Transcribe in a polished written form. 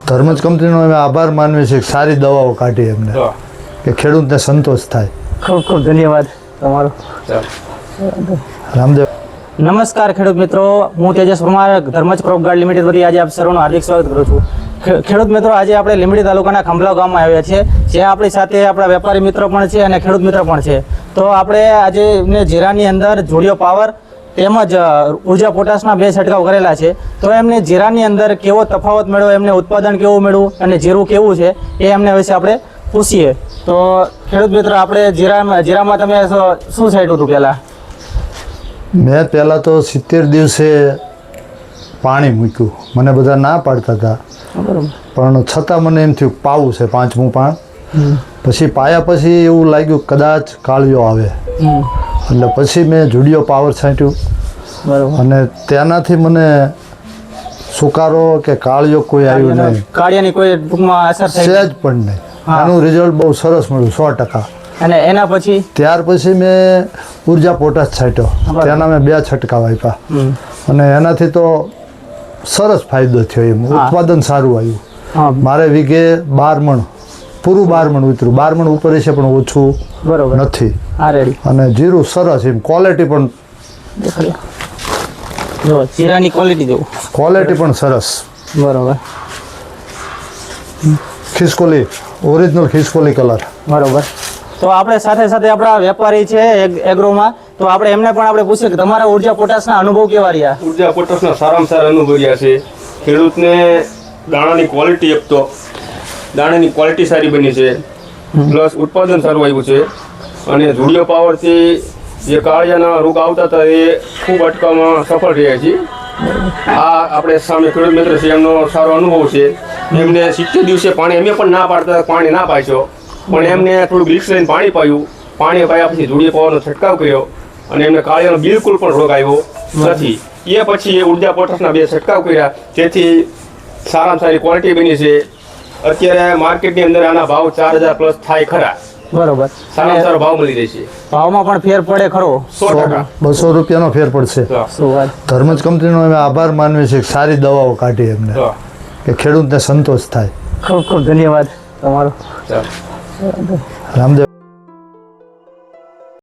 ધર્મજ કંપનીનો અમે આભાર માનીએ છીએ કે સારી દવાઓ કાઢી એમને કે ખેડૂતને સંતોષ થાય. ખૂબ ખૂબ ધન્યવાદ તમારો. રામદેવ. નમસ્કાર ખેડૂત મિત્રો, હું Tejas Parmar Dharmaj crop guard limited વતી આજે આપ સર્વનું હાર્દિક સ્વાગત કરું છું. ખેડૂત મિત્રો, આજે આપણે લીંબડી તાલુકાના ખંભલાવ ગામમાં આવ્યા છીએ, જ્યાં આપણી સાથે આપણા વેપારી મિત્રો પણ છે અને ખેડૂત મિત્રો પણ છે. તો આપણે આજે એમને જીરાની અંદર જોડિયો પાવર તેમજ ઉર્જા પોટાશના 2 છંટકાવ કરેલા છે. તો એમને જીરાની અંદર કેવો તફાવત મળ્યો, એમને ઉત્પાદન કેવું મળ્યું અને જીરું કેવું છે એ એમને વિશે આપણે પૂછીએ. તો ખેડૂત મિત્રો, આપણે જીરામાં તમે શું છાંટ્યું હતું પહેલાં? મેં પહેલાં તો 70 દિવસે પાણી મૂક્યું. મને બધા ના પાડતા હતા, પણ છતાં મને એમ થયું પાવું છે 5મું પાણ. પછી પાયા પછી એવું લાગ્યું કદાચ કાળિયો આવે, એટલે પછી મેં જોડિયો પાવર છાંટ્યું. અને તેનાથી મને સુકારો કે કાળિયો કોઈ આવ્યું નહીં, કાળિયાની કોઈ ટૂંકમાં અસર થઈ સહેજ પણ નહીં. એનું રિઝલ્ટ બહુ સરસ મળ્યું 100%. અને એના પછી ત્યાર પછી મેં ઉર્જા પોટાશ છાંટ્યો. તેના મેં 2 છંટકાવ આપ્યા અને એનાથી તો સરસ ફાયદો થયો. એમ ઉત્પાદન સારું આવ્યું. મારે વીઘે 12 મણ, પૂરું 12 મણ ઉતર્યું. 12 મણ ઉપર છે પણ ઓછું નથી. અને જીરું સરસ, એમ ક્વોલિટી પણ જો જીરાની ક્વોલિટી પણ સરસ. બરોબર. ખિસકોલી, ઓરિજિનલ ખિસકોલી કલર. બરોબર. તો આપણે સાથે સાથે આપણા વેપારી છે એગ્રોમાં, તો આપણે એમને પણ આપણે પૂછીએ કે તમારા ઉર્જા પોટાશના અનુભવ કેવા રહ્યા? ઉર્જા પોટાશના સારામાં સારા અનુભવ રહ્યા છે. ખેડૂતને દાણાની ક્વોલિટી આપતો, દાણાની ક્વોલિટી સારી બની છે, પ્લસ ઉત્પાદન સારું આવ્યું છે. અને જોડિયો પાવરથી જે કાળિયાના રોગ આવતા હતા એ ખૂબ અટકાવવામાં સફળ રહ્યા છે. આ આપણે સામે ખેડૂત મિત્ર છે, એમનો સારો અનુભવ છે. એમને 70 દિવસે પાણી અમે પણ ના પાડતા, પાણી ના પાડશો, પણ એમને થોડું બ્લિક્સ લઈને પાણી પાયું. પાણી પાયા પછી જોડિયો પાવરનો છંટકાવ કર્યો અને એમને કાળિયાનો બિલકુલ પણ રોગ આવ્યો નથી. એ પછી એ ઉર્જા પોટાશના 2 છંટકાવ કર્યા, જેથી સારામાં સારી ક્વોલિટી બની છે. અત્યારે માર્કેટની અંદર આના ભાવ 4000 પ્લસ થાય ખરા. બરોબર. સારામાં સારો ભાવ મળી રહેશે. ભાવમાં પણ ફેર પડે ખરો? 100%. 200 રૂપિયાનો ફેર પડશે. ધર્મજ કંપનીનો અમે આભાર માનીએ છીએ કે સારી દવાઓ કાઢી એમને કે ખેડૂતને સંતોષ થાય. ખૂબ ખૂબ ધન્યવાદ તમારો. રામદેવ.